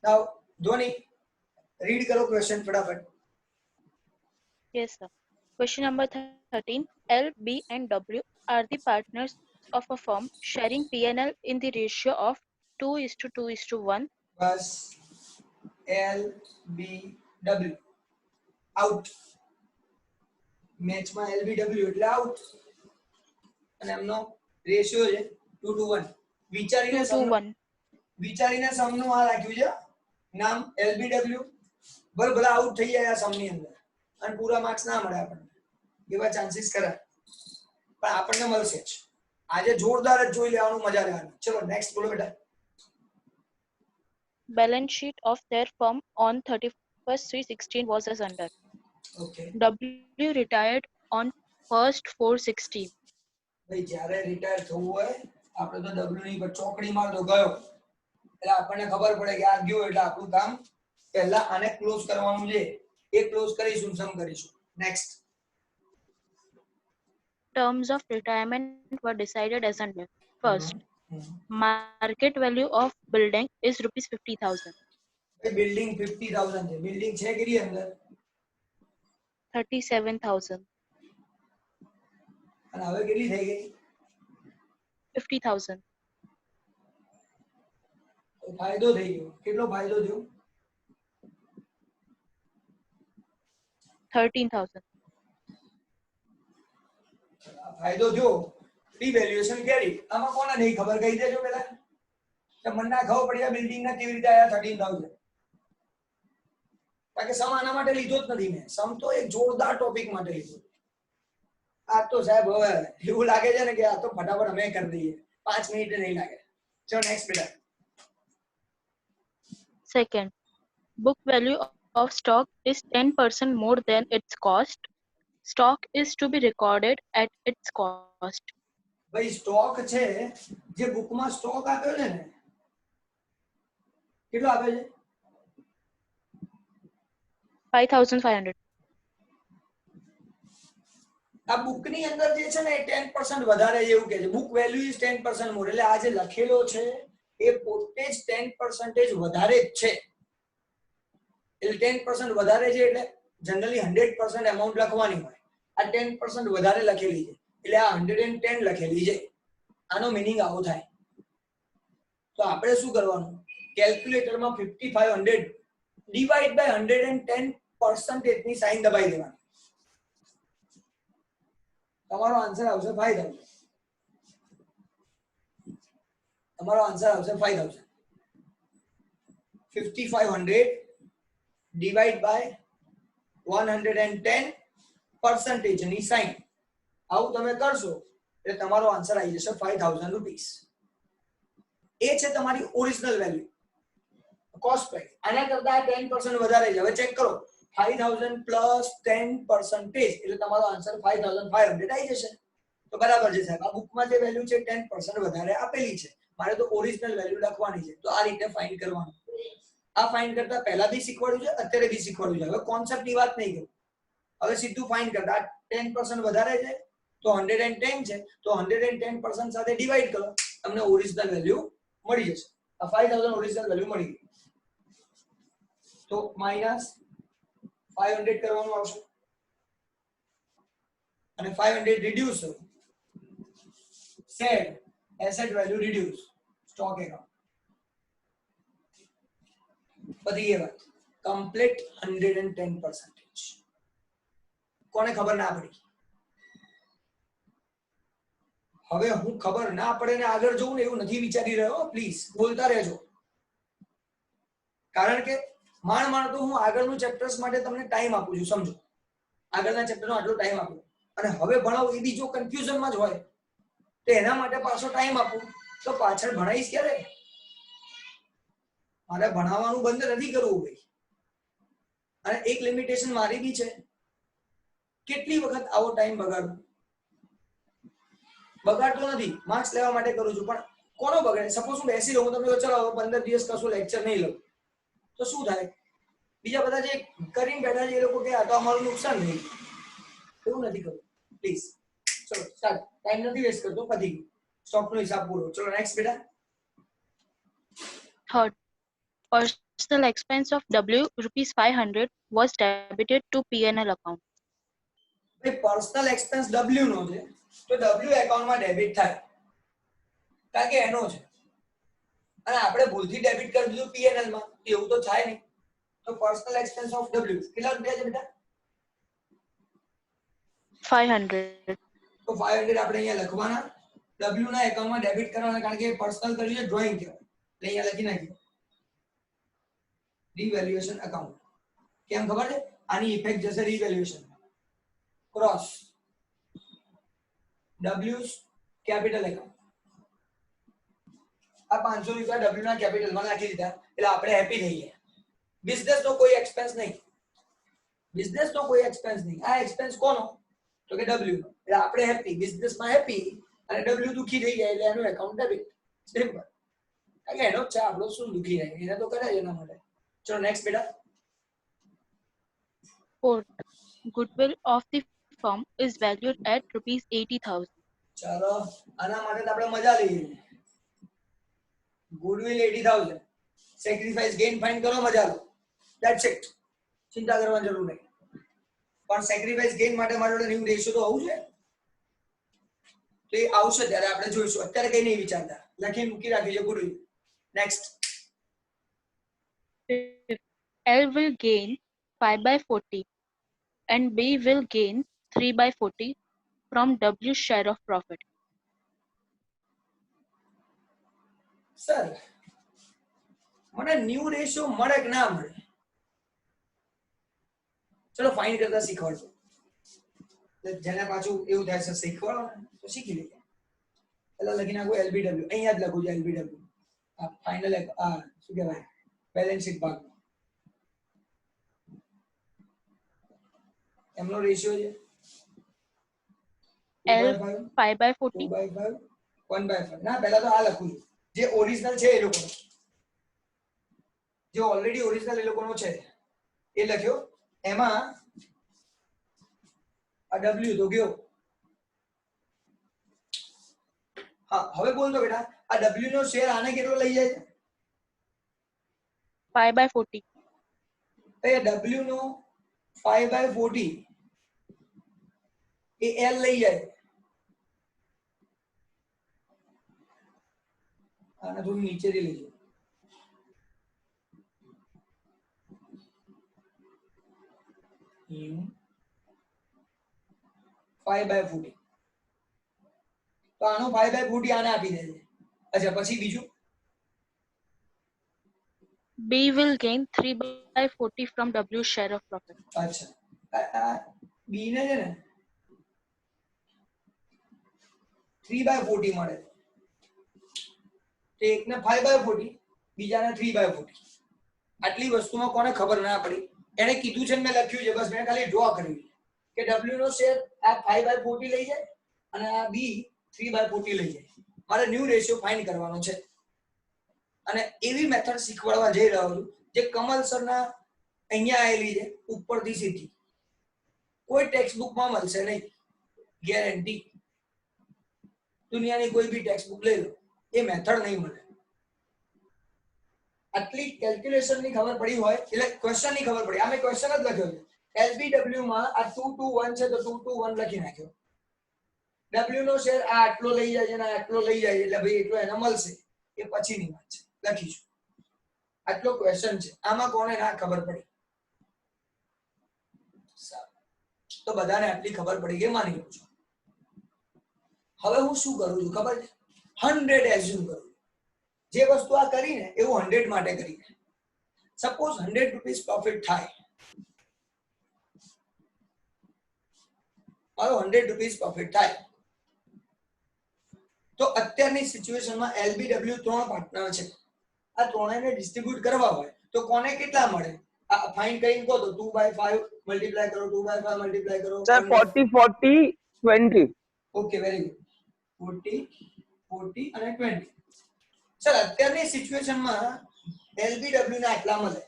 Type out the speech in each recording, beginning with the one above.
Now Dhoni read करो question फटाफट. Yes, sir. Question number 13. L, B, and W are the partners of a firm sharing P&L in the ratio of 2:2:1. बस L B W out. મેચમાં L B W એટલે out અને એમનો ratio છે 2:1. 2:1. સમનું આ રાખ્યું છે નામ LBW. બરાબર, ભલા આઉટ થઈ જાય આ સમની અંદર અને પૂરા માર્ક્સ ના મળે આપણને, એવા ચાન્સીસ ખરા, પણ આપણને મળશે જ. આજે જોરદાર જ જોઈ લેવાનું, મજા લેવાની. ચલો નેક્સ્ટ બોલો બેટા. Balance sheet of their firm on 31st/3/16 was as under. Okay W retired on 1st/4/16. ભાઈ, જ્યારે રિટાયર થવું હોય આપણે તો W ની પર ચોકડી માર દો, ગયો. એટલે આપણને ખબર પડે કે આ ગયો એટલે આપણું કામ પહેલા આને ક્લોઝ કરવાનું છે. એ ક્લોઝ કરીશું, સમ કરીશું. Next. Terms of retirement were decided as under. First, market value of building is ₹50,000. Building 50,000 છે. બિલ્ડિંગ છે કેટલી અંદર? 37,000. અને હવે કેટલી થઈ ગઈ? 50,000. તો ફાયદો થઈ ગયો. કેટલો ફાયદો થયો? 13,000. ફાયદો થયો. રિવેલ્યુએશન કેરી. આમાં કોને નહીં ખબર, કહી દેજો પેલા. કે મને ના ખબર પડી આ બિલ્ડિંગ ના કેવી રીતે આયા 13,000. કારણ કે સમ આના માટે લીધો જ નથી મેં. સમ તો એક જોરદાર ટોપિક માટે લીધો. આ તો સાહેબ હવે એવું લાગે છે ને કે આ તો ફટાફટ અમે કરી દઈએ, 5 મિનિટ નહીં લાગે. ચલો નેક્સ્ટ બેટા. Second, book value of stock is 10% more than its cost. Stock is to be recorded at its cost. ભાઈ સ્ટોક છે, જે બુકમાં સ્ટોક આપ્યો છે ને, કેટલો આપ્યો છે? 5,500. આ બુક ની અંદર જે છે ને 10% વધારે એવું કે છે. બુક વેલ્યુ ઇઝ 10% મોર. એટલે આ જે લખેલો છે એ પોતે જ 10% વધારે જ છે. એટલે 10% વધારે છે એટલે જનરલી 100% અમાઉન્ટ લખવાની હોય. આ 10% વધારે લખેલી છે એટલે આ 110 લખેલી છે. આનો મીનિંગ આવો થાય. તો આપણે શું કરવાનું? કેલ્ક્યુલેટરમાં 5500 ડિવાઇડ બાય 110% ની સાઇન દબાઈ દેવાની. તમારો આન્સર આવશે 5000. તમારો આન્સર આવશે 5000. 5500 ડિવાઇડ બાય 110% ની સાઇન. આવું તમે કરશો એટલે તમારો આન્સર આવી જશે 5000 રૂપીસ. એ છે તમારી ઓરિજિનલ વેલ્યુ, કોસ્ટ પ્રાઇસ. આના કરતા 10% વધારે છે. હવે ચેક કરો, 5000 પ્લસ 10% એટલે તમારો આન્સર 5500 આવી જશે. તો બરાબર છે સાહેબ. આ બુકમાં જે વેલ્યુ છે 10% વધારે આપેલી છે, મારે તો ઓરિજિનલ વેલ્યુ લખવાની છે. તો આ રીતે ફાઇન્ડ કરવાનું. આ ફાઇન્ડ કરતા પહેલા બી શીખવાડ્યું છે, અત્યારે બી શીખવાડ્યું છે. હવે કોન્સેપ્ટની વાત નહીં કરું, હવે સીધું ફાઇન્ડ કરતા 10% વધારે છે તો 110 છે, તો 110% સાથે ડિવાઈડ કરો, તમને ઓરિજિનલ વેલ્યુ મળી જશે. આ 5000 ઓરિજિનલ વેલ્યુ મળી ગઈ. તો માઈનસ 500 કરવાનું આવશે અને 500 reduce said asset value reduce stock account. બધી એ વાત કમ્પ્લીટ 110%. કોને ખબર ના પડી? હવે હું ખબર ના પડે ને આગળ જવું ને એવું નથી વિચારી રહ્યો. પ્લીઝ બોલતા રહેજો, કારણ કે માંડ તો હું આગળનું ચેપ્ટર્સ માટે તમને ટાઈમ આપું છું. સમજો, આગળના ચેપ્ટરનો આટલો ટાઈમ આપું અને હવે ભણાવું એ બી જો કન્ફ્યુઝનમાં જ હોય તો એના માટે પાછો ટાઈમ આપું તો પાછળ ભણાઈશ ક્યારે? મારે ભણાવવાનું બંધ નથી કરવું ભાઈ. અને એક લિમિટેશન મારી બી છે, કેટલી વખત આવો ટાઈમ બગાડું? બગાડતો નથી, માર્ક્સ લેવા માટે કરું છું, પણ કોનો બગાડે? સપોઝ હું બેસી રહું, તમે ચલો 15 દિવસ કશું લેક્ચર નહીં લઉં તો શું થાય? બીજા બધા જે કરીને બેઠા છે એ લોકો કે આ તો અમારું નુકસાન થઈ ગયું. એવું નથી કરવું પ્લીઝ. ચલો સ્ટાર્ટ. ટાઈમ નથી વેસ્ટ કરતો, પતી ગયું. સ્ટોકનો હિસાબ પૂરો. ચલો નેક્સ્ટ બેટા. Third, personal expense of W rupees 500 was debited to P&L account. ભાઈ પર્સનલ એક્સપેન્સ W નો છે તો W એકાઉન્ટમાં ડેબિટ થાય કારણ કે એનો છે અને આપણે ભૂલથી ડેબિટ કરી દીધું P&L માં એવું તો થાય નહીં તો પર્સનલ એક્સપેન્સ ઓફ W કેટલા રૂપિયા છે બેટા 500. તો 500 આપણે અહીંયા લખવાના W ના એકાઉન્ટમાં ડેબિટ કરવાના કારણ કે પર્સનલ કર્યું છે ડ્રોઈંગ કહેવાય એટલે અહીંયા લખી નાખ્યું રિવેલ્યુએશન એકાઉન્ટ કેમ ખબર છે આની ઇફેક્ટ જશે રિવેલ્યુએશન ક્રોસ W's કેપિટલ એકાઉન્ટ આ 500 રૂપિયા W ના કેપિટલમાં નાખી દીધા એટલે આપણે હેપી થઈ ગયા બિઝનેસ નો કોઈ એક્સપેન્સ નહીં આ એક્સપેન્સ કોનો તો કે W નો એટલે આપણે હેપી બિઝનેસમાં હેપી અને W દુખી થઈ જાય એટલે એનું એકાઉન્ટ ડેબિટ સિમ્પલ કારણ કે એનો છે આપણો શું દુખી જાય એને તો કરાય એના માટે ચલો નેક્સ્ટ બેટા 4. Goodwill of the firm is valued at rupees 80,000. ચાલો આના માટે તો આપણે મજા લઈએ ગુડવિલ 80,000 સેક્રિફાઈસ ગેઇન ફાઇન્ડ કરો મજા લો ધેટ્સ ઇટ ચિંતા કરવાની જરૂર નહીં પણ સેક્રિફાઈસ ગેઇન માટે મારી જોડે ન્યુ રેશિયો તો આવું છે તો એ આવશે ત્યારે આપણે જોઈશું અત્યારે કઈ નહીં વિચારતા લખીને મૂકી રાખીએ goodwill next L will gain 5/40 and B will gain 3/40 from W's share of profit. Sir મને ન્યુ રેશિયો મળે કે ના મળે ચલો ફાઇન્ડ કરતા શીખવાડજો જેને પાછું એવું થાય છે શીખવાડો ને તો શીખી લઈએ પેલા લખી નાખો LBW અહીંયા જ લખું છું LBW આ ફાઇનલ આ શું કહેવાય બેલેન્સ શીટ ભાગ એમનો રેશિયો છે L 5/40 2/5 1/5 ના પહેલા તો આ લખું છું જે ઓરિજિનલ છે એ લોકોનો જે ઓલરેડી ઓરિજિનલ એ લોકોનો છે એ લખ્યો એમાં આ W તો ગયો હા હવે બોલ તો બેટા આ W નો શેર આને કેટલો લઈ જાય છે 5/40. એ W નો 5/40 એ L લઈ જાય આને થોડું નીચેથી લેજો U 5/40 તો આનો 5/40 આને આપી દે છે અચ્છા પછી બીજું B will gain 3/40 from W's share of profit. અચ્છા આ B ને છે ને 3/40 મળે તો એકને 5/40 બીજાને 3/40 આટલી વસ્તુમાં કોને ખબર ના પડી એને કીધું છે મેં લખ્યું છે બસ મેં ખાલી ડ્રો કર્યું કે W નો શેર આ 5/40 લઈ જાય અને આ B 3/40 લઈ જાય મારે ન્યુ રેશિયો ફાઇન્ડ કરવાનો છે અને એવી મેથડ શીખવાડવા જઈ રહ્યો છું જે કમલ સરના અહીંયા આવેલી છે ઉપરથી સીધી કોઈ ટેક્સ્ટ બુકમાં મળશે નહીં ગેરંટી દુનિયાની કોઈ બી ટેક્સ્ટ બુક લઈ લો એ મેથડ નહીં મળે આટલી કેલ્ક્યુલેશન ની ખબર પડી હોય એટલે ક્વેશ્ચન ની ખબર પડી આ મેં ક્વેશ્ચન જ લખ્યો છે LBW માં આ 2 to 1 છે તો 2 to 1 લખી નાખ્યો W નો શેર આ આટલો લઈ જાય છે અને આટલો લઈ જાય એટલે ભાઈ એટલો એને મળશે એ પછીની વાત છે લખીશું આટલો ક્વેશ્ચન છે આમાં કોને ના ખબર પડી તો બધાને આટલી ખબર પડી ગઈ માની લઉં છું હવે હું શું કરું છું ખબર છે 100 એઝ્યુમ કરું જે વસ્તુ આ કરીને એવું 100 માટે કરી સપોઝ 100 રૂપીસ પ્રોફિટ થાય મારો 100 રૂપીસ પ્રોફિટ થાય તો અત્યારની સિચ્યુએશનમાં LBW 3 પાર્ટનર છે આ ત્રણેયને ડિસ્ટ્રીબ્યુટ કરવા હોય તો કોને કેટલા મળે આ ફાઇન્ડ કરીને કહો તો 2/5 મલ્ટીપ્લાય કરો 2/5 મલ્ટીપ્લાય કરો Sir, 40, 40, 20. ઓકે વેરી ગુડ 40 અને 20 સર અત્યારની સિચ્યુએશનમાં LBW ના આટલા મળે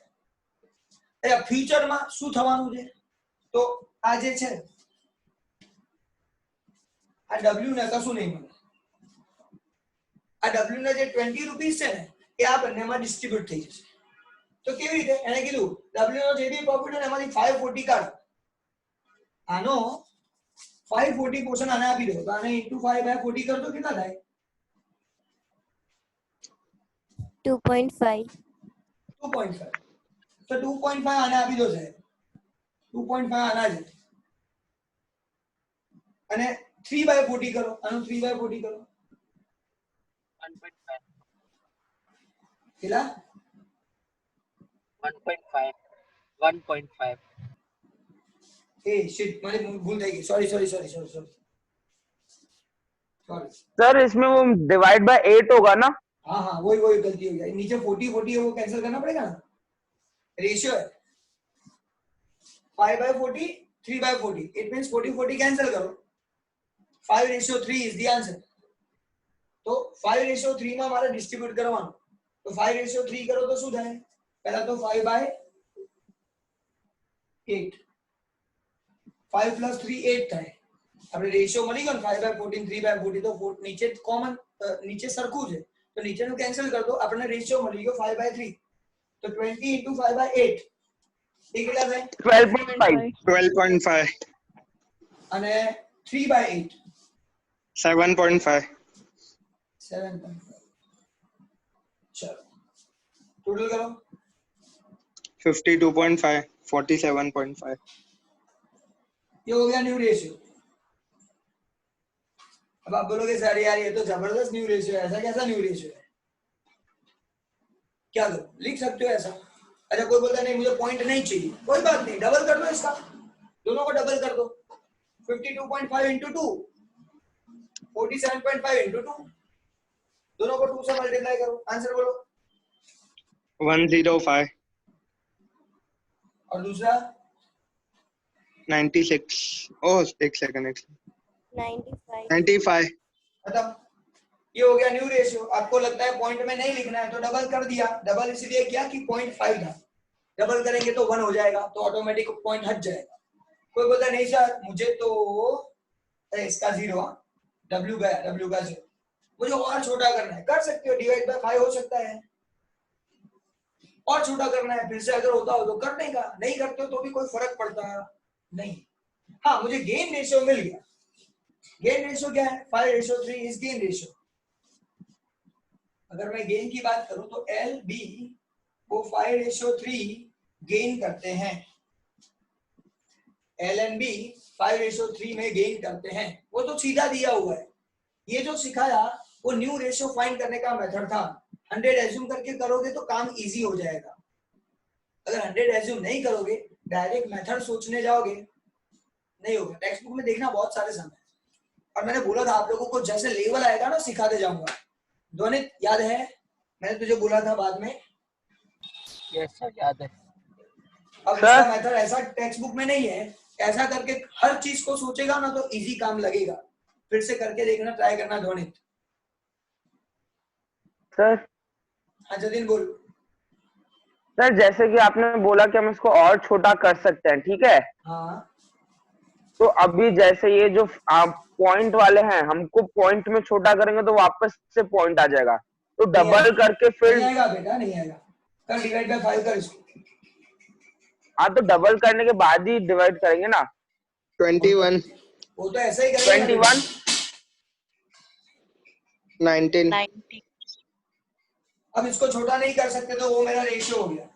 એટલે ફ્યુચરમાં શું થવાનું છે તો આ જે છે આ W ને કશું નહીં મળે આ W ના જે 20 રૂપીસ છે ને એ આ બંનેમાં ડિસ્ટ્રીબ્યુટ થઈ જશે તો તો કેવી રીતે એને કીધું W નો જે બી પ્રોફિટ હોય એમાંથી 540 કાઢ આનો 540 પોર્શન આને આપી દો તો આને * 5/40 કર તો કેટલા થાય 2.5 2.5 તો 2.5 આને આપી દો સાહેબ 2.5 આના છે અને 3/40 કરો આનું 3/40 કરો 1.5 કેટલા 1.5 ए शिट मारी भूल થઈ ગઈ सॉरी सर इसमें वो डिवाइड बाय 8 होगा ना हाँ हाँ वही गलती हो गई नीचे 40 है वो कैंसिल करना पड़ेगा ना रेशियो है 5/40 3/40 इट मींस 40 कैंसिल करो 5:3 इज द आंसर तो 5:3 में हमारे डिस्ट्रीब्यूट करवानो तो 5:3 करो तो શું થાય पहला तो 5/8 5 + 3 8 થાય આપણે રેશિયો મળી ગયો ને 5/14 3/40 તો નીચે કોમન નીચે સરખું છે તો નીચેનું કેન્સલ કર દો આપણને રેશિયો મળી ગયો 5/3 તો 20 * 5/8 એ કેટલા થાય 12.5 અને 3/8 7.5 7.5 चलो टोटल करो 52.5 47.5 ये हो गया न्यू रेशियो अब आप बोलोगे सर यार ये तो जबरदस्त न्यू रेशियो है ऐसा कैसा न्यू रेशियो है क्या करो लिख सकते हो ऐसा अच्छा कोई बोलता नहीं मुझे पॉइंट नहीं चाहिए कोई बात नहीं डबल कर दो इसका दोनों को डबल कर दो 52.5 * 2 47.5 * 2 दोनों को 2 से मल्टीप्लाई करो आंसर बोलो 105 और दूसरा 96 ओह एक सेकंड 95 95 खत्म ये हो गया न्यू रेशियो आपको लगता है पॉइंट में नहीं लिखना है तो डबल कर दिया डबल इसलिए किया कि 0.5 था डबल करेंगे तो 1 हो जाएगा तो ऑटोमेटिक पॉइंट हट जाएगा कोई बोलता नहीं सर मुझे तो इसका 0 W का 0 मुझे और छोटा करना है कर सकते हो डिवाइड बाय 5 हो सकता है और छोटा करना है फिर से अगर होता हो तो करने का नहीं करते हो तो भी कोई फर्क पड़ता नहीं हाँ मुझे गेन रेशियो मिल गया गेन रेशियो क्या है 5:3 इज गेन रेशियो अगर मैं गेन की बात करूं तो LB वो 5:3 गेन करते हैं LNB 5:3 में गेन करते हैं वो तो सीधा दिया हुआ है ये जो सिखाया वो न्यू रेशियो फाइंड करने का मेथड था 100 एज्यूम करके करोगे तो काम इजी हो जाएगा अगर 100 एज्यूम नहीं करोगे डायरेक्ट मेथड सोचने जाओगे नहीं होगा टेक्स्ट बुक में देखना बहुत सारे समय और मैंने बोला था आप लोगों को जैसे लेवल आएगा ना सिखाते जाऊंगा ध्वनित याद है मैंने तुझे बोला था बाद में यस सर याद है अब इसका मेथड ऐसा टेक्स्ट बुक में नहीं है ऐसा करके हर चीज को सोचेगा ना तो इजी काम लगेगा फिर से करके देखना ट्राई करना ध्वनित सर हाँ जतिन बोल सर जैसे कि आपने बोला कि हम इसको और छोटा कर सकते हैं ठीक है हाँ तो अभी जैसे ये जो आप पॉइंट वाले हैं हमको पॉइंट में छोटा करेंगे तो वापस से पॉइंट आ जाएगा तो डबल करके फिर नहीं आएगा बेटा नहीं आएगा कर डिवाइड बाय 5 कर इसको हाँ तो डबल करने के बाद ही डिवाइड करेंगे ना 21 वो तो ऐसा ही करेगा 21 19 90 अब इसको छोटा नहीं कर सकते तो वो मेरा रेशियो हो गया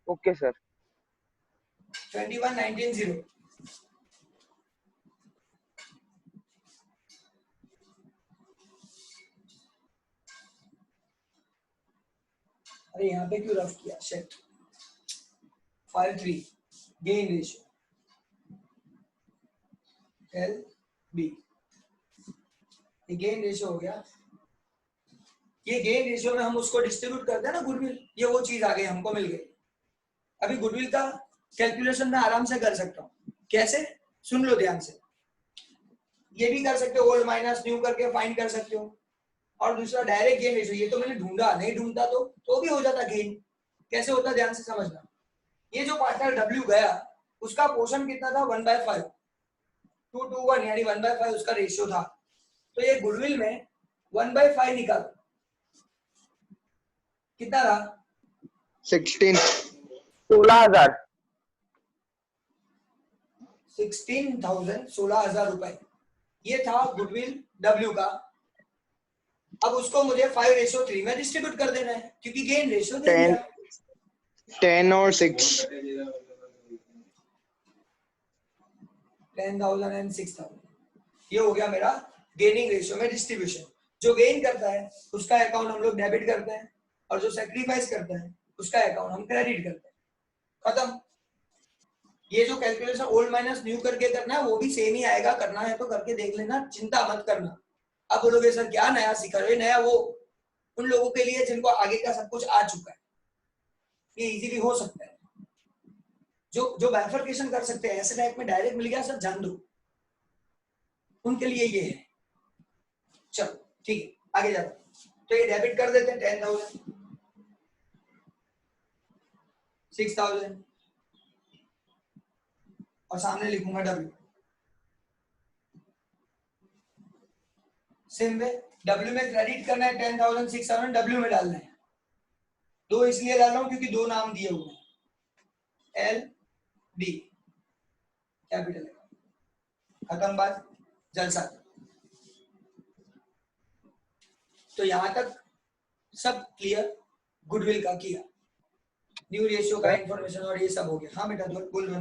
ओके सर 21 19 0 अरे यहाँ पे क्यों रफ किया शिट 5 3 गेन रेशियो LB ये गेन रेशियो हो गया ये गेन रेशियो में हम उसको डिस्ट्रीब्यूट करते हैं ना गुडविल ये वो चीज आ गई हमको मिल गई अभी गुडविल का कैलकुलेशन मैं आराम से कर सकता हूँ कैसे सुन लो ध्यान से ये भी कर सकते हो ओल्ड माइनस न्यू करके फाइंड कर सकते हो और दूसरा डायरेक्ट गेन रेशियो ये तो मैंने ढूंढा नहीं ढूंढता तो भी हो जाता गेन कैसे होता ध्यान से समझना ये जो पार्टनर W गया उसका पोर्शन कितना था 1/5 2 to 1 यानी 1/5 उसका रेशियो था तो ये गुडविल में 1/5 निकालो कितना था 16. 16,000। 16,000, 16,000 रुपए। ये था गुडविल W का। अब उसको मुझे 5:3 में डिस्ट्रीब्यूट कर देना है क्योंकि गेन रेशियो दे दिया। 10 और 6. 10,000 एंड 6,000, ये हो गया मेरा गेनिंग रेशियो में डिस्ट्रीब्यूशन। जो गेन करता है उसका अकाउंट हम लोग डेबिट करते हैं और जो सेक्रीफाइस करता है उसका अकाउंट हम क्रेडिट करते हैं। खत्म। ये जो कैलकुलेशन ओल्ड माइनस न्यू करके करना है वो भी सेम ही आएगा, करना है तो करके देख लेना, चिंता मत करना। अब बोलोगे सर क्या नया सीखा रहे? नया वो उन लोगों के लिए जिनको आगे का सब कुछ आ चुका है, ये इजीली हो सकता है। जो बाइफरकेशन कर सकते हैं, ऐसे टाइप में डायरेक्ट मिल गया सर जान दो, उनके लिए ये है। चलो ठीक है, आगे जाओ। तो ये डेबिट कर देते हैं 10,000, 6,000 और सामने लिखूंगा W। सेम वे W में क्रेडिट करना है 10,000, 6,000 W में डालना है। दो इसलिए डाल रहा हूं क्योंकि दो नाम दिए हुए हैं, L D कैपिटल। खत्म बात, जलसा। तो यहां तक सब क्लियर, गुडविल का किया, न्यू रेशियो का इंफॉर्मेशन और ये सब हो गया। हाँ बेटा बोल दो।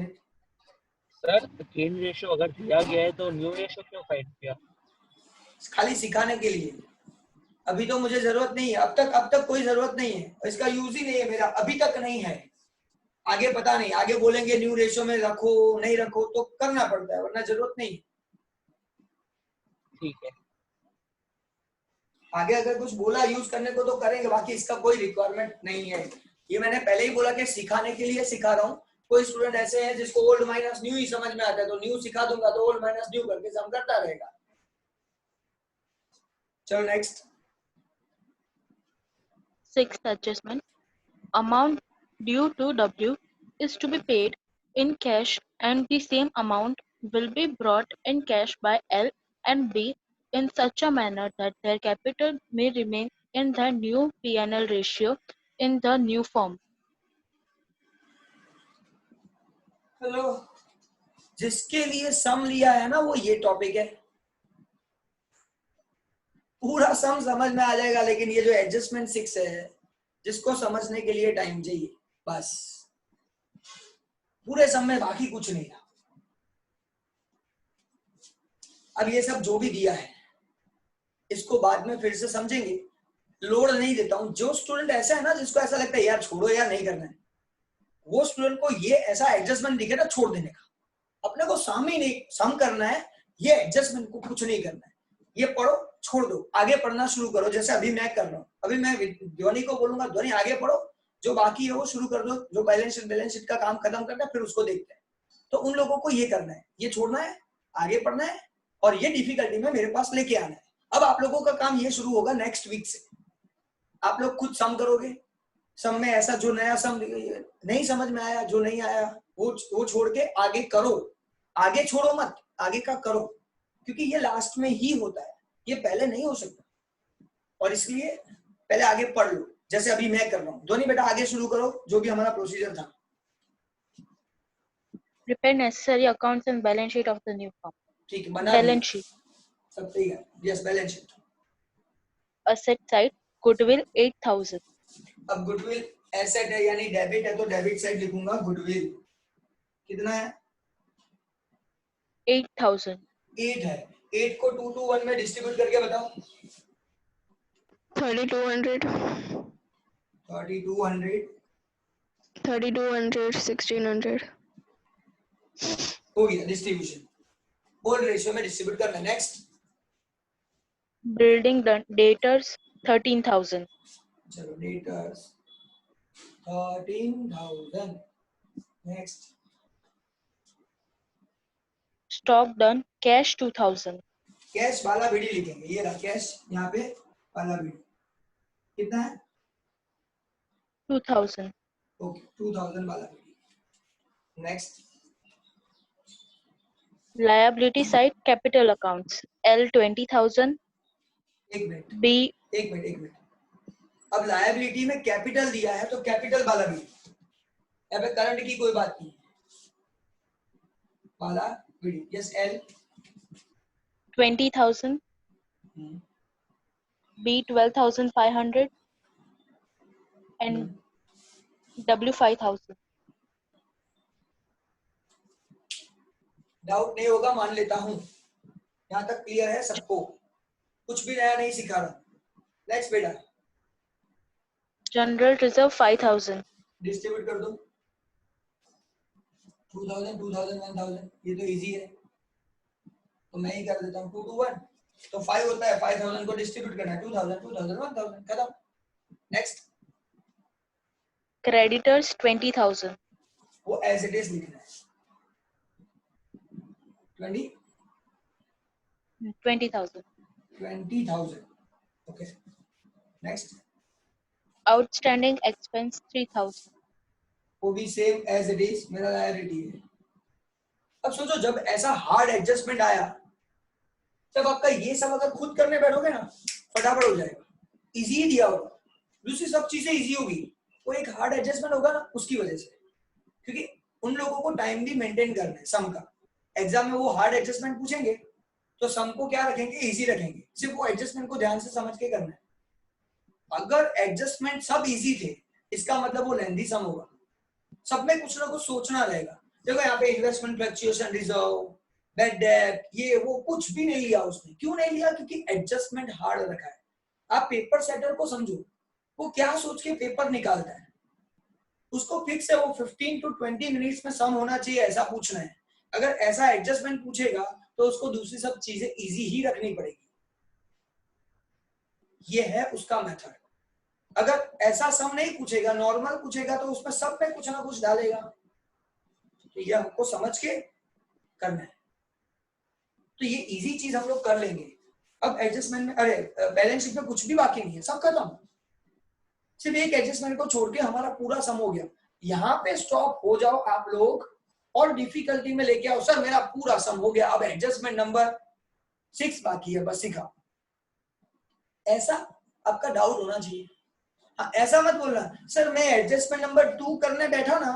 सर गेन रेशियो अगर दिया गया है तो न्यू रेशियो क्यों फाइंड किया? खाली सिखाने के लिए, अभी तो मुझे जरूरत नहीं है, अब तक कोई जरूरत नहीं है, इसका यूज ही नहीं है मेरा, अभी तक नहीं है। आगे पता नहीं, आगे बोलेंगे न्यू रेशियो में रखो नहीं रखो तो करना पड़ता है, वरना जरूरत नहीं है। ठीक है। आगे अगर कुछ बोला यूज करने को तो करेंगे, बाकी इसका कोई रिक्वायरमेंट नहीं है। ये मैंने पहले ही बोला कि सिखाने के लिए सिखा रहा हूँ। कोई स्टूडेंट ऐसे हैं जिसको ओल्ड माइनस न्यू ही समझ में आता है, तो न्यू सिखा दूंगा तो ओल्ड माइनस न्यू करके सम करता रहेगा। चलो next. 6th adjustment. Amount due to W is to be paid in cash and the same amount will be brought in cash by L and B in such a manner that their capital may remain in the new P&L ratio in the new form. Hello, जिसके लिए सम लिया है ना वो ये topic है, पूरा सम समझ में आ जाएगा, लेकिन ये जो एडजस्टमेंट 6 है जिसको समझने के लिए टाइम चाहिए बस, पूरे सम में बाकी कुछ नहीं था। अब ये सब जो भी दिया है इसको बाद में फिर से समझेंगे, लोड नहीं देता हूं। जो स्टूडेंट ऐसा है ना जिसको ऐसा लगता है यार छोड़ो यार नहीं करना है, वो स्टूडेंट को ये ऐसा एडजस्टमेंट दिखे ना छोड़ देने का। अपने को सम ही नहीं, सम करना है, ये एडजस्टमेंट को कुछ नहीं करना है। ये पढ़ो छोड़ दो, आगे पढ़ना शुरू करो, जैसे अभी मैं कर रहा हूँ। अभी मैं ध्वनि को बोलूंगा ध्वनि आगे पढ़ो, जो बाकी है वो शुरू कर दो, जो बैलेंस शीट का काम खत्म करना है फिर उसको देखते हैं। तो उन लोगों को ये करना है, ये छोड़ना है, आगे पढ़ना है और ये डिफिकल्टी में मेरे पास लेके आना है। अब आप लोगों का काम ये शुरू होगा नेक्स्ट वीक से, आप लोग खुद सम करोगे। सम में ऐसा जो नया सम नहीं समझ में आया, जो नहीं आया वो छोड़ के आगे करो, आगे छोड़ो मत, आगे का करो, क्योंकि ये लास्ट में ही होता है, ये पहले नहीं हो सकता। और इसलिए पहले आगे पढ़ लो, जैसे अभी मैं कर रहा हूँ। ध्वनि बेटा आगे शुरू करो, जो भी हमारा प्रोसीजर था। Prepare necessary accounts and balance sheet of the new firm. ठीक है, बना Balance sheet. सब ठीक है। Yes, balance sheet. Asset side, goodwill 8,000. अब गुडविल एसेट है यानी डेबिट है, तो डेबिट साइड लिखूंगा गुडविल। कितना है? 8,000. 8 है। 8 को 2 to 1 में डिस्ट्रीब्यूट करके बताओ। 3,200, 3,200 3,200, 1,600. हो गया डिस्ट्रीब्यूशन। ओल्ड रेशियो में डिस्ट्रीब्यूट करना। नेक्स्ट। Building debtors 13,000. चलो debtors 13,000। Next. Stock done cash 2,000. Cash वाला बीडी लिखेंगे, ये रहा कैश, यहाँ पे वाला बीडी कितना है? 2,000. ओके, 2,000 वाला BD. Next. Liability side, capital accounts L 20,000. एक मिनट B एक मिनट अब लायबिलिटी में कैपिटल दिया है तो कैपिटल वाला भी, यहाँ पे करंट की कोई बात नहीं वाला video. Yes L 20,000, B 12,500 and W 5,000. Doubt नहीं होगा मान लेता हूं, यहां तक क्लियर है सबको, कुछ भी नया नहीं सिखा रहा। नेक्स्ट बेटा General Reserve 5,000. डिस्ट्रीब्यूट कर दो 2000 2000 1000, ये तो इजी है तो मैं ही कर देता हूँ 2 to 1 तो 5 होता है, 5000 को डिस्ट्रीब्यूट करना है 2000 2000 1000 खत्म। Next Creditors 20,000. वो एज इट इज लिखना है 20,000. 20,000 ओके। Next Outstanding expense 3,000. वो भी सेम एज इट इज, मेरा लायबिलिटी है। अब सोचो जब ऐसा हार्ड एडजस्टमेंट आया, जब आपका ये सब अगर खुद करने बैठोगे ना फटाफट हो जाएगा, इजी दिया होगा, दूसरी सब चीजें इजी होगी, वो एक हार्ड एडजस्टमेंट होगा ना उसकी वजह से, क्योंकि उन लोगों को टाइम भी मेंटेन करना है सम का। एग्जाम में वो हार्ड एडजस्टमेंट पूछेंगे तो सम को क्या रखेंगे, इजी रखेंगे, सिर्फ वो एडजस्टमेंट को ध्यान से समझ के करना है। अगर एडजस्टमेंट सब इजी थे इसका मतलब वो लेंथी सम होगा, सब में कुछ ना कुछ सोचना रहेगा। देखो यहाँ पे investment fluctuation reserve bad debt ये वो कुछ भी नहीं लिया उसने, क्यों नहीं लिया, क्योंकि एडजस्टमेंट हार्ड रखा है। आप पेपर सेटर को समझो, वो क्या सोच के पेपर निकालता है, उसको फिक्स है वो 15 to 20 मिनट्स में सम होना चाहिए ऐसा पूछना है। अगर ऐसा एडजस्टमेंट पूछेगा तो उसको दूसरी सब चीजें इजी ही रखनी पड़ेगी, ये है उसका मेथड। अगर ऐसा सम नहीं पूछेगा, नॉर्मल पूछेगा तो उसमें सब में कुछ ना कुछ डालेगा, तो ये हमको समझ के करना है। तो ये इजी चीज हम लोग कर लेंगे। अब एडजस्टमेंट में, अरे बैलेंस शीट में कुछ भी बाकी नहीं है, सब खत्म, सिर्फ एक एडजस्टमेंट को छोड़ के हमारा पूरा सम हो गया। यहाँ पे स्टॉप हो जाओ आप लोग और डिफिकल्टी में लेके आओ, सर मेरा पूरा सम हो गया, अब एडजस्टमेंट नंबर 6 बाकी है, बस सिखा। ऐसा आपका डाउट होना चाहिए। हाँ, ऐसा मत बोलना सर मैं एडजस्टमेंट नंबर 2 करने बैठा ना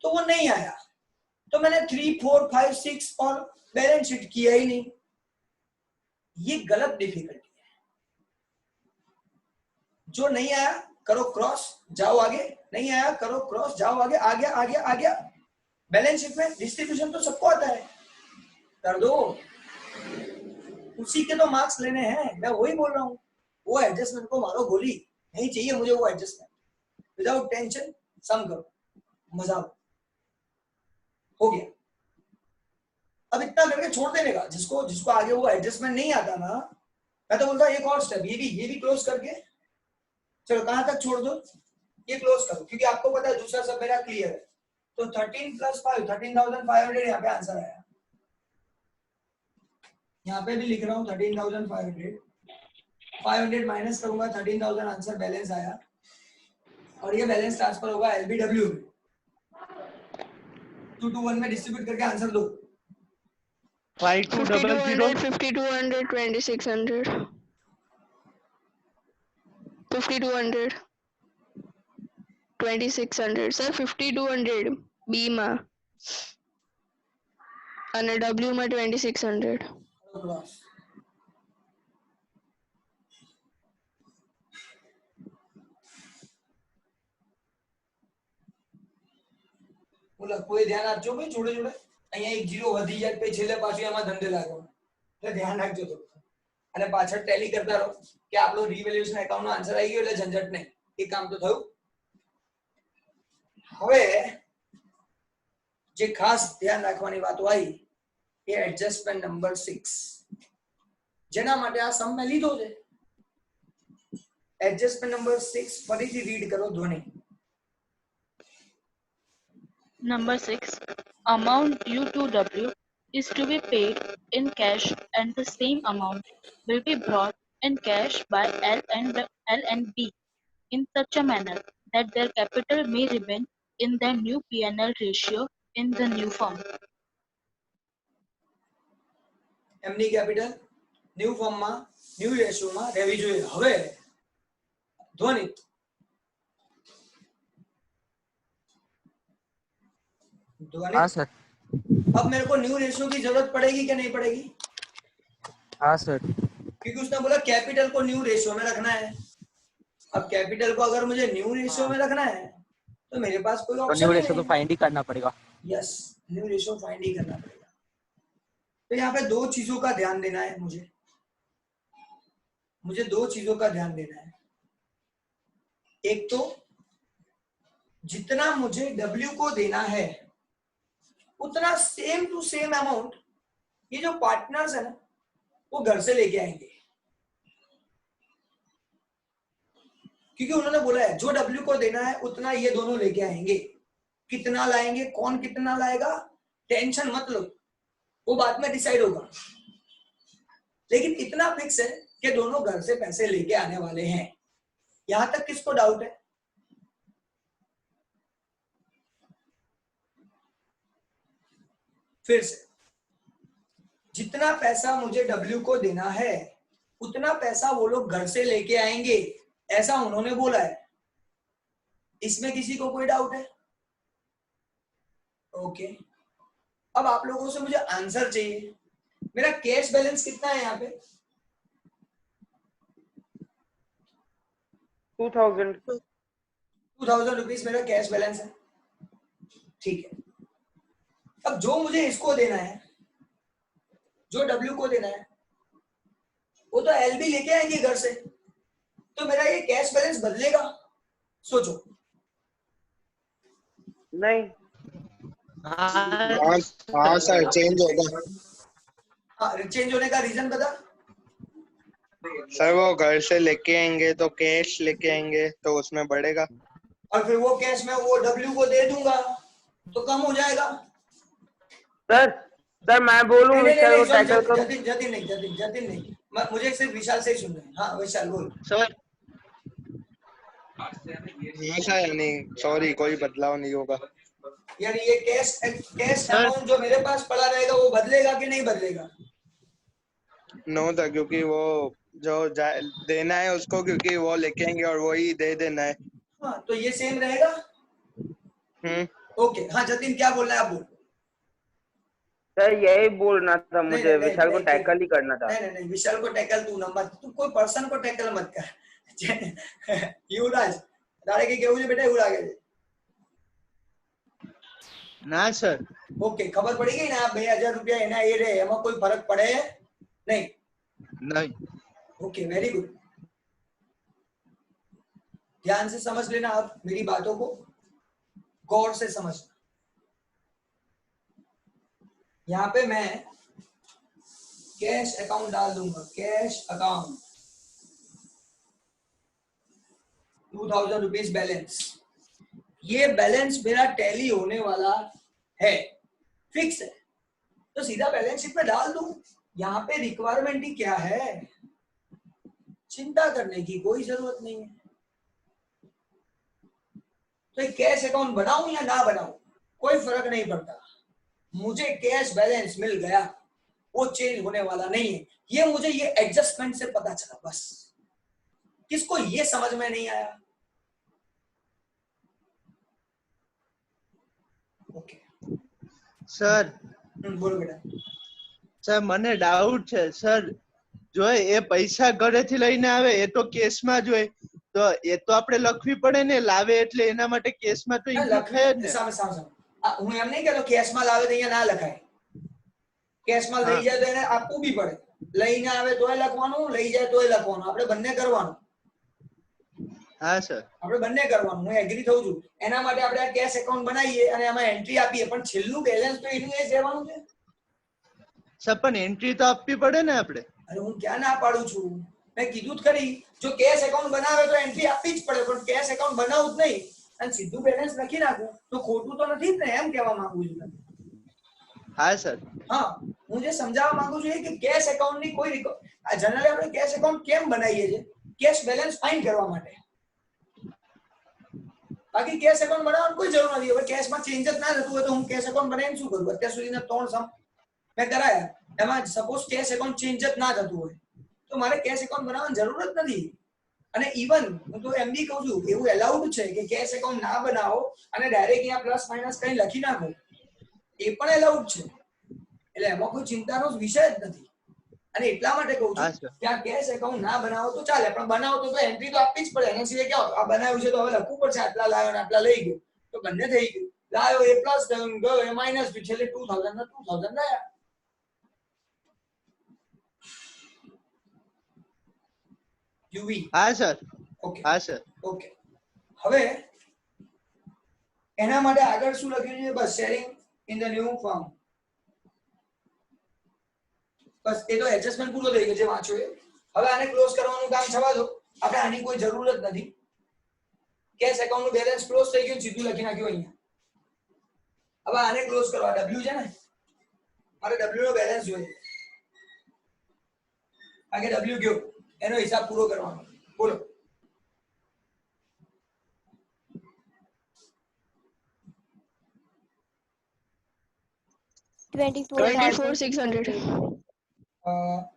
तो वो नहीं आया, तो मैंने 3 4 5 6 और बैलेंस शीट किया ही नहीं, ये गलत डिफिकल्टी है। जो नहीं आया करो क्रॉस जाओ आगे, नहीं आया करो क्रॉस जाओ आगे, आ गया आ गया आ गया। बैलेंस शीट में डिस्ट्रीब्यूशन तो सबको आता है, कर दो, उसी के तो मार्क्स लेने हैं, मैं वही बोल रहा हूँ। वो एडजस्टमेंट को मारो गोली, नहीं चाहिए मुझे वो एडजस्टमेंट, विदाउट टेंशन सम करो, मजा हो गया। अब इतना करके छोड़ देने का, जिसको जिसको आगे वो एडजस्टमेंट नहीं आता ना, मैं तो बोलता हूँ एक और स्टेप, ये भी क्लोज करके चलो कहां तक छोड़ दो, ये क्लोज करो, क्योंकि आपको पता है दूसरा सब मेरा क्लियर है। तो 13 + 5 13,500 यहाँ पे आंसर आया, यहाँ पे भी लिख रहा हूँ 13,500, 500 माइनस करूंगा 13,000 आंसर बैलेंस आया, और ये बैलेंस ट्रांसफर होगा LBW में, 2 to 1 में डिस्ट्रीब्यूट करके आंसर दो। 5200, 5200, 2600, 5200, 2600 સર 5200 બી માં અને W માં 2600. क्रॉस બોલો કોઈ ધ્યાન આપજો ભાઈ, જોડે જોડે અહીંયા એક જીરો વધી જાય પછી છેલ્લે પાછું એમાં ધંધે લાગો, એટલે ધ્યાન રાખજો થોડું, અને પાછળ ટેલી કરતા રહો કે આપણો રિવેલ્યુએશન એકાઉન્ટ નો આન્સર આવી ગયો એટલે ઝંઝટ નહીં, એ કામ તો થયું। હવે જે ખાસ ધ્યાન રાખવાની વાતો આવી એ એડજસ્ટમેન્ટ નંબર 6, જેના માટે આ સમ મેં લીધો છે। એડજસ્ટમેન્ટ નંબર 6 ફરીથી રીડ કરો ધ્વનિ। Number 6. Amount due to W is to be paid in cash and the same amount will be brought in cash by L and B in such a manner that their capital may remain in the new P&L ratio in the new firm. એમની capital new ફોર્મમાં new રેશિયોમાં રહેવી જોઈએ। હવે ध्वनित, ध्वनित। हाँ sir. अब मेरे को new ratio की जरूरत पड़ेगी कि नहीं पड़ेगी? हाँ सर। क्योंकि उसने बोला कैपिटल को न्यू रेशियो में रखना है। अब कैपिटल को अगर मुझे न्यू रेशियो में रखना है तो मेरे पास कोई तो ऑप्शन न्यू ही रेशियो तो नहीं। फाइंड ही करना पड़ेगा। यस, न्यू रेशियो फाइंड ही करना पड़ेगा। तो यहाँ पे दो चीजों का ध्यान देना है मुझे दो चीजों का ध्यान देना है। एक तो जितना मुझे W को देना है उतना सेम टू सेम अमाउंट ये जो पार्टनर्स है ना वो घर से लेके आएंगे, क्योंकि उन्होंने बोला है जो W को देना है उतना ये दोनों लेके आएंगे। कितना लाएंगे, कौन कितना लाएगा, टेंशन मत लो, वो बाद में डिसाइड होगा। लेकिन इतना फिक्स है कि दोनों घर से पैसे लेके आने वाले हैं। यहां तक किसको डाउट है? फिर से, जितना पैसा मुझे W को देना है उतना पैसा वो लोग घर से लेके आएंगे, ऐसा उन्होंने बोला है। इसमें किसी को कोई डाउट है? ओके। अब आप लोगों से मुझे आंसर चाहिए। मेरा कैश बैलेंस कितना है यहाँ पे? 2000 रुपीज मेरा कैश बैलेंस है। ठीक है। अब जो मुझे इसको देना है, जो W को देना है, वो तो LB लेके आएंगे घर से, तो मेरा ये कैश बैलेंस बदलेगा? सोचो। नहीं। हाँ सर, चेंज होगा। हाँ, चेंज होने का रीजन बता। सर वो घर से लेके आएंगे तो कैश लेके आएंगे तो उसमें बढ़ेगा। और फिर वो कैश मैं वो W को दे दूंगा तो कम हो जाएगा। सर मैं बोलूं विशाल को टैकल करूं? जतिन नहीं, मुझे सिर्फ विशाल से ही सुनना है। हाँ विशाल बोल। सर हाँ सर, यानी सॉरी, कोई बदलाव नहीं होगा। यानी ये कैश अमाउंट जो मेरे पास पड़ा रहेगा वो बदलेगा कि नहीं बदलेगा? नो था, क्योंकि वो जो देना है उसको, क्योंकि वो लेके आएंगे और वही दे देना है। हाँ, तो ये सेम रहेगा। ओके। हाँ जतिन क्या बोल रहा है आप बोल। सर यही बोलना था नहीं, मुझे, नहीं, विशाल को नहीं, टैकल ही करना था। नहीं विशाल को टैकल तू ना मत, तू कोई पर्सन को टैकल मत कर। युवराज તારે કે કેવું છે બેટા? એવું લાગે છે ના સર। ઓકે, ખબર પડી ગઈ ને? આ 2000 રૂપિયા એના એ રે, એમાં કોઈ ફરક પડે નહીં? नहीं। Okay, very good. ध्यान से समझ लेना आप मेरी बातों को, गौर से समझना। यहाँ पे मैं कैश अकाउंट डाल दूंगा, कैश अकाउंट 2000 रुपीज बैलेंस। ये बैलेंस मेरा टैली होने वाला है, फिक्स है, तो सीधा बैलेंस शीट में डाल दूं। यहाँ पे रिक्वायरमेंट ही क्या है, चिंता करने की कोई जरूरत नहीं है। तो एक कैश अकाउंट बनाऊं या ना बनाऊं कोई फर्क नहीं पड़ता, मुझे कैश बैलेंस मिल गया, वो चेंज होने वाला नहीं है। ये मुझे ये एडजस्टमेंट से पता चला बस। किसको ये समझ में नहीं आया? ओके सर बोलो बेटा। सर મને ડાઉટ છે સર, જો એ પૈસા ઘરેથી લઈને આવે એ તો કેશમાં જ હોય, તો એ તો આપણે લખવી પડે ને, લાવે એટલે એના માટે કેશમાં તો ઇન્ક્લુડ થાય જ ને। હું એમ નહીં કહેતો કેશમાં લાવે તો અહીંયા ના લખાય, કેશમાં લઈ જાય તો એને આપવું બી પડે, લઈને આવે તોય લખવાનું, લઈ જાય તોય લખવાનું, આપણે બંને કરવાનું। હા સર, આપણે બંને કરવાનું, હું એગ્રી થઉં છું। એના માટે આપણે આ કેશ એકાઉન્ટ બનાવીએ અને એમાં એન્ટ્રી આપીએ, પણ છેલ્લું બેલેન્સ તો એનું એ જ રહેવાનું છે। સર પણ એન્ટ્રી તો આપવી પડે ને આપણે। અરે હું ક્યાં ના પાડું છું, મેં કીધું જ ખરી, જો કેશ એકાઉન્ટ બનાવે તો એન્ટ્રી આપવી જ પડે, પણ કેશ એકાઉન્ટ બનાવવું જ નહીં અને સીધું બેલેન્સ લખી નાખું તો ખોટું તો નથી જ ને, એમ કહેવા માંગુ છું। હા સર। હા, હું જે સમજાવવા માંગુ છું એ કે કેશ એકાઉન્ટની કોઈ જનરલી આપણે કેશ એકાઉન્ટ કેમ બનાવીએ છીએ? કેશ બેલેન્સ ફાઇન્ડ કરવા માટે। બાકી કેશ એકાઉન્ટ બનાવવાની કોઈ જરૂર નથી। હવે કેશમાં ચેન્જ જ ના થતું હોય તો હું કેશ એકાઉન્ટ બનાવીને શું કરું? અત્યાર સુધીના 3 સમ મેં કરાયા, એમાં સપોઝ કેશ એકાઉન્ટ ચેન્જ જ ના થતું હોય તો મારે કેશ એકાઉન્ટ બનાવવાની જરૂર જ નથી। અને ઇવન હું તો એમ બી કહું છું એવું એલાઉડ છે કે કેશ એકાઉન્ટ ના બનાવો અને ડાયરેક્ટ અહીંયા પ્લસ માઇનસ કઈ લખી નાખો, એ પણ એલાઉડ છે. એટલે એમાં કોઈ ચિંતાનો વિષય જ નથી. અને એટલા માટે કહું હા છું સર. કે આ કેશ એકાઉન્ટ ના બનાવો તો ચાલે, પણ બનાવો તો એન્ટ્રી તો આપવી જ પડે. એના સિવાય ક્યાં આ બનાવ્યું છે તો હવે લખવું પડશે આટલા લાવ્યો ને આટલા લઈ ગયો, તો બંને થઈ ગયું. લાવ્યો એ પ્લસ થયું, ગયો એ માઇનસ થયું, છેલ્લે 2000 ના 2000 રહ્યા. યુવી હા સર. ઓકે હા સર. ઓકે. હવે એના માટે આગળ શું લખ્યું છે? બસ sharing in the new firm. બસ એ તો એડજસ્ટમેન્ટ પૂરો થઈ ગયો છે વાંચો એ. હવે આને ક્લોઝ કરવાનું કામ થવા દો, આપણે આની કોઈ જરૂર જ નથી. કેશ એકાઉન્ટ નું બેલેન્સ ક્લોઝ થઈ ગયું, સીધું લખી નાખ્યું અહીંયા. હવે આને ક્લોઝ કરવા W છે ને, મારે W નો બેલેન્સ જોઈએ. આગે W ગયો એનો હિસાબ પૂરો કરવાનો. બોલો. $24,600.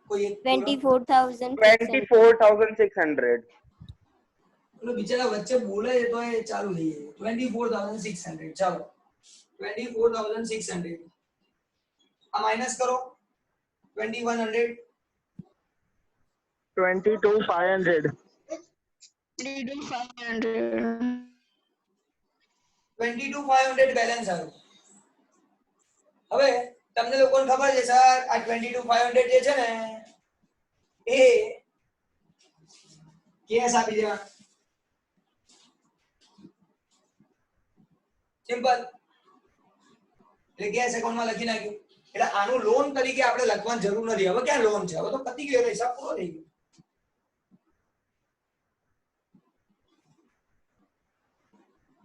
કોઈ એક બોલો. 24,600. 24,600. પેલો બિચારા વચ્ચે બોલે છે તો એ ચાલુ થઈ જાય. 24,600. ચાલો 24,600. આ માઇનસ કરો 2,100. 22,500. 22,500 બેલેન્સ આવ્યું. હવે તમને લોકોને ખબર છે સર આ 22,500 જે છે ને એ કેસ આપી દેવા. સિમ્પલ. એટલે કેશ એકાઉન્ટમાં લખી નાખ્યું. એટલે આનું લોન તરીકે આપણે લખવાની જરૂર નથી. હવે ક્યાં લોન છે? હવે તો પતી ગયો, હિસાબ પૂરો થઈ ગયો.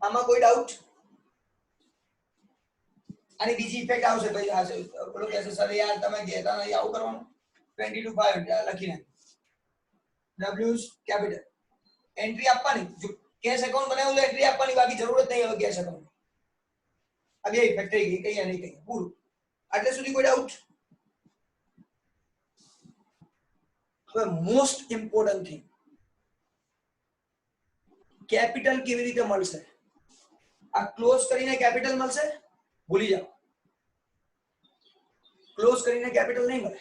આમાં કોઈ ડાઉટ? આની બીજી ઇફેક્ટ આવશે ભાઈ. આ બોલો કે સર યાર તમે કહેતા નહીં આવું કરવાનું. 22,500 લખી નાખ. W કેપિટલ એન્ટ્રી આપવાની. જો કેશ એકાઉન્ટ બનાવ્યું તો એન્ટ્રી આપવાની, બાકી જરૂરત નહીં હવે કેશ એકાઉન્ટ. આ બે ઇફેક્ટ થઈ ગઈ, કઈ નહીં કઈ પૂરું. આટલે સુધી કોઈ ડાઉટ? હવે મોસ્ટ ઇમ્પોર્ટન્ટ થિંગ, કેપિટલ કેવી રીતે મળશે? આ ક્લોઝ કરીને કેપિટલ મળશે? ભૂલી જાઓ. क्लोज કરીને कैपिटल नहीं મળે.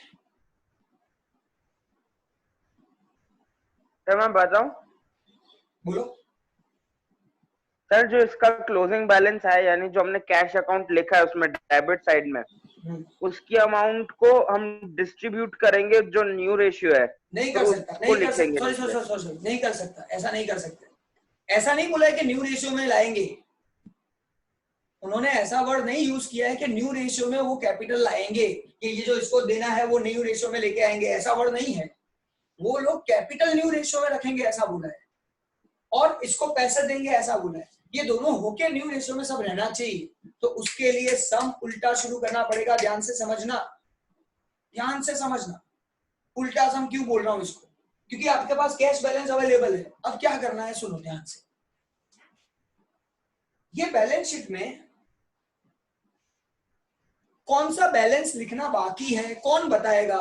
सर मैं बताऊं? बोलो. सर जो इसका क्लोजिंग बैलेंस है, यानी जो हमने कैश अकाउंट लिखा है उसमें डेबिट साइड में, उसकी अमाउंट को हम डिस्ट्रीब्यूट करेंगे जो न्यू रेशियो है. नहीं कर सकता, नहीं कर सकता. सॉरी नहीं कर सकता, ऐसा नहीं कर सकते. ऐसा नहीं बोला है कि न्यू रेशियो में लाएंगे. उन्होंने ऐसा वर्ड नहीं यूज किया है कि न्यू रेशियो में वो कैपिटल लाएंगे, कि ये जो इसको देना है वो न्यू रेशियो में लेके आएंगे, ऐसा वर्ड नहीं है. वो लोग कैपिटल न्यू रेशियो में रखेंगे ऐसा बोला है, और इसको पैसे देंगे ऐसा बोला है. ये दोनों होके न्यू रेशियो में सब रहना चाहिए. तो उसके लिए सम उल्टा शुरू करना पड़ेगा. ध्यान से समझना, ध्यान से समझना. उल्टा सम क्यों बोल रहा हूं इसको? क्योंकि आपके पास कैश बैलेंस अवेलेबल है. अब क्या करना है सुनो ध्यान से. ये बैलेंस शीट में कौन सा बैलेंस लिखना बाकी है, कौन बताएगा?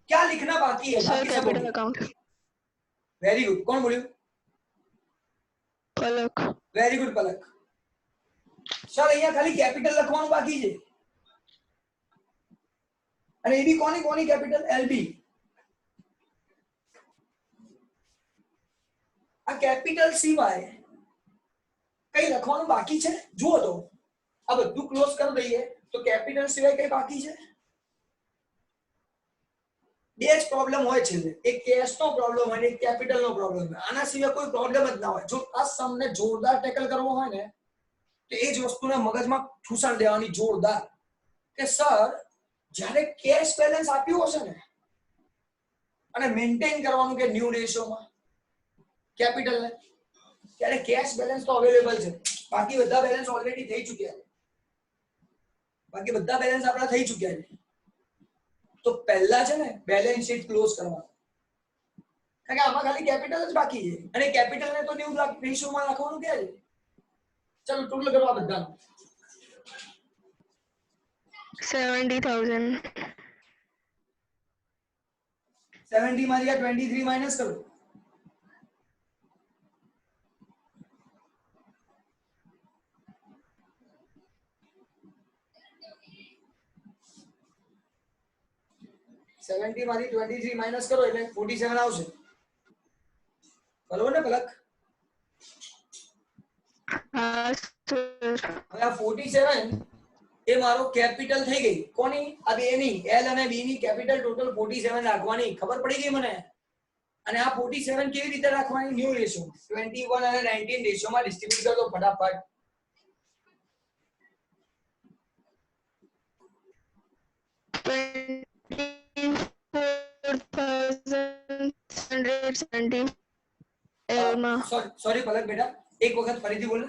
क्या लिखना बाकी है? Sir capital account. Very good. कौन बोलियो? पलक. वेरी गुड पलक. सर અહીંયા ખાલી કેપિટલ લખવાનું બાકી છે. અને એ બી કોની કોની કેપિટલ? એલબી. આ કેપિટલ સિવાય કઈ લખવાનું બાકી છે? જુઓ તો આ બધું ક્લોઝ કરી દઈએ તો કેપિટલ સિવાય કઈ બાકી છે? બે જ પ્રોબ્લેમ હોય છે. એક કેશ નો પ્રોબ્લેમ હોય ને એક કેપિટલ નો પ્રોબ્લેમ હોય. આના સિવાય કોઈ પ્રોબ્લેમ જ ના હોય. જો આ સમને જોરદાર ટેકલ કરવો હોય ને તો એ જ વસ્તુને મગજમાં ઠૂસણ દેવાની જોરદાર, કે સર જ્યારે કેશ બેલેન્સ આપ્યું હશે ને અને મેન્ટેન કરવાનું કે ન્યુ રેશિયોમાં કેપિટલ ને, ત્યારે કેશ બેલેન્સ તો અવેલેબલ છે. બાકી બધા બેલેન્સ ઓલરેડી થઈ ચૂક્યા છે. બાકી બધા બેલેન્સ આપણા થઈ ચૂક્યા છે. तो पहला છે ને બેલેન્સ શીટ ક્લોઝ કરવાનું. કારણ કે આમાં ખાલી કેપિટલ જ બાકી છે અને કેપિટલ ને તો ન્યુ રેશિયો માં રાખવાનું કે છે. ચલો ટોટલ કરવા બધાનું. 70,000. 70 માંથી આ 23 માઈનસ કરો. સેવન્ટી માંથી 23 માઈનસ કરો એટલે 47 આવશે. બરોબર ને પલક? हाँ सर હવે આ 47 એ મારો કેપિટલ થઈ ગઈ. કોની? આ બેની L અને B ની કેપિટલ ટોટલ 47 રાખવાની. ખબર પડી ગઈ મને? અને આ 47 કેવી રીતે રાખવાની? ન્યુ રેશિયો 21 અને 19 રેશિયોમાં ડિસ્ટ્રીબ્યુટ કરી દો ફટાફટ. સોરી પલક બેટા, એક વખત ફરીથી બોલો.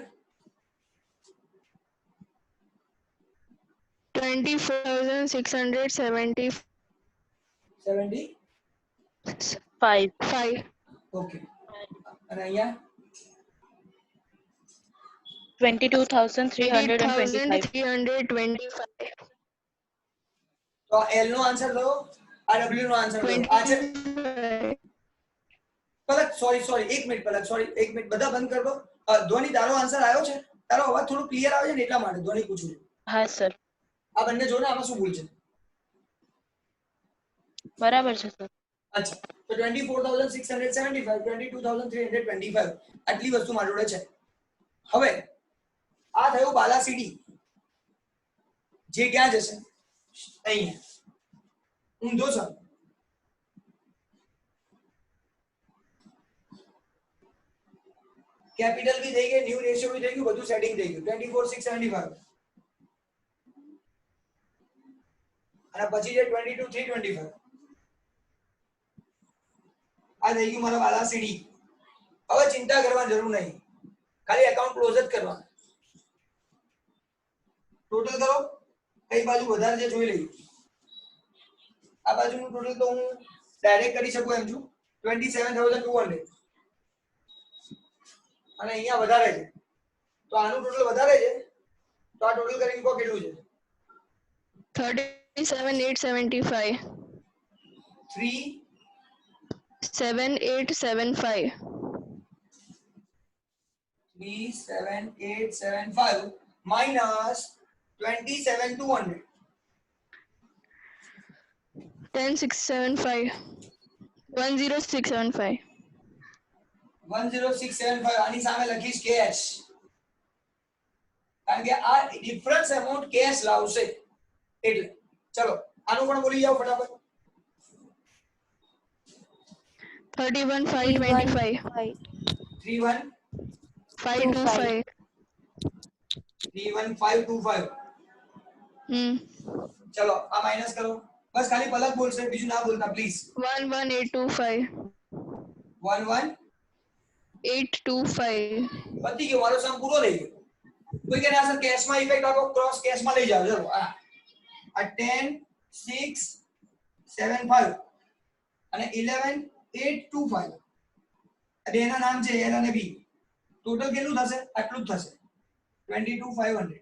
24,670 70 5. ઓકે. અને અહીંયા 22,325. 325. તો આ L નો આન્સર થયો, આ W નો આન્સર થયો. આ છે 25. પલક. સોરી એક મિનિટ પલક, સોરી એક મિનિટ, બધા બંધ કર દો. ધ્વનિ તારો આન્સર આવ્યો છે? તારો અવાજ થોડો ક્લિયર આવે છે ને એટલા માટે ધ્વનિ પૂછું છું. હા સર, આ બંને જો ને આમાં શું ભૂલ છે? બરાબર છે સર. અચ્છા, તો 24,675 22,325 આટલી વસ્તુ મારી જોડે છે. હવે આ થયું બાલા સીડી, જે ક્યાં જશે? અહીંયા. ઊંધો સર. કેપિટલ બી થઈ ગઈ, ન્યુ રેશિયો બી થઈ ગયું, બધું સેટિંગ થઈ ગયું. 24,675 અને પછી જે 22,325 આ થઈ ગયું મારા વાલા સીડી. હવે ચિંતા કરવાની જરૂર નહીં, ખાલી એકાઉન્ટ ક્લોઝ જ કરવાનું. ટોટલ કરો, કઈ બાજુ વધારે છે જોઈ લઈએ. આ બાજુનું ટોટલ તો હું ડાયરેક્ટ કરી શકું એમ છું, 27,200 અને અહીંયા વધારે છે તો આનું ટોટલ વધારે છે, તો આ ટોટલ કરીને કહો કેટલું છે? 37,875. 3,7875 minus 27,200 10,675. 10675. 10675 આની સામે લખીશ કેશ, કારણ કે આ ડિફરન્સ અમાઉન્ટ કેશ લાવશે એટલે. ચલો આનું પણ બોલી જાઓ ફટાફટ. 31,525. 525. 31,525. ચલો આ માઈનસ કરો, બસ ખાલી પલક બોલશે, બીજું ના બોલતા પ્લીઝ. 11,825. 11,825 825. પતી ગયો, મારો સમ પૂરો થઈ ગયો. કોઈ કે ના સર કેશમાં ઇફેક્ટ આપો, ક્રોસ કેશમાં લઈ જાઓ. ચલો આ 10,675 અને 11,825 બેના નામ છે L અને B. ટોટલ કેટલું થશે? આટલું જ થશે, 22,500.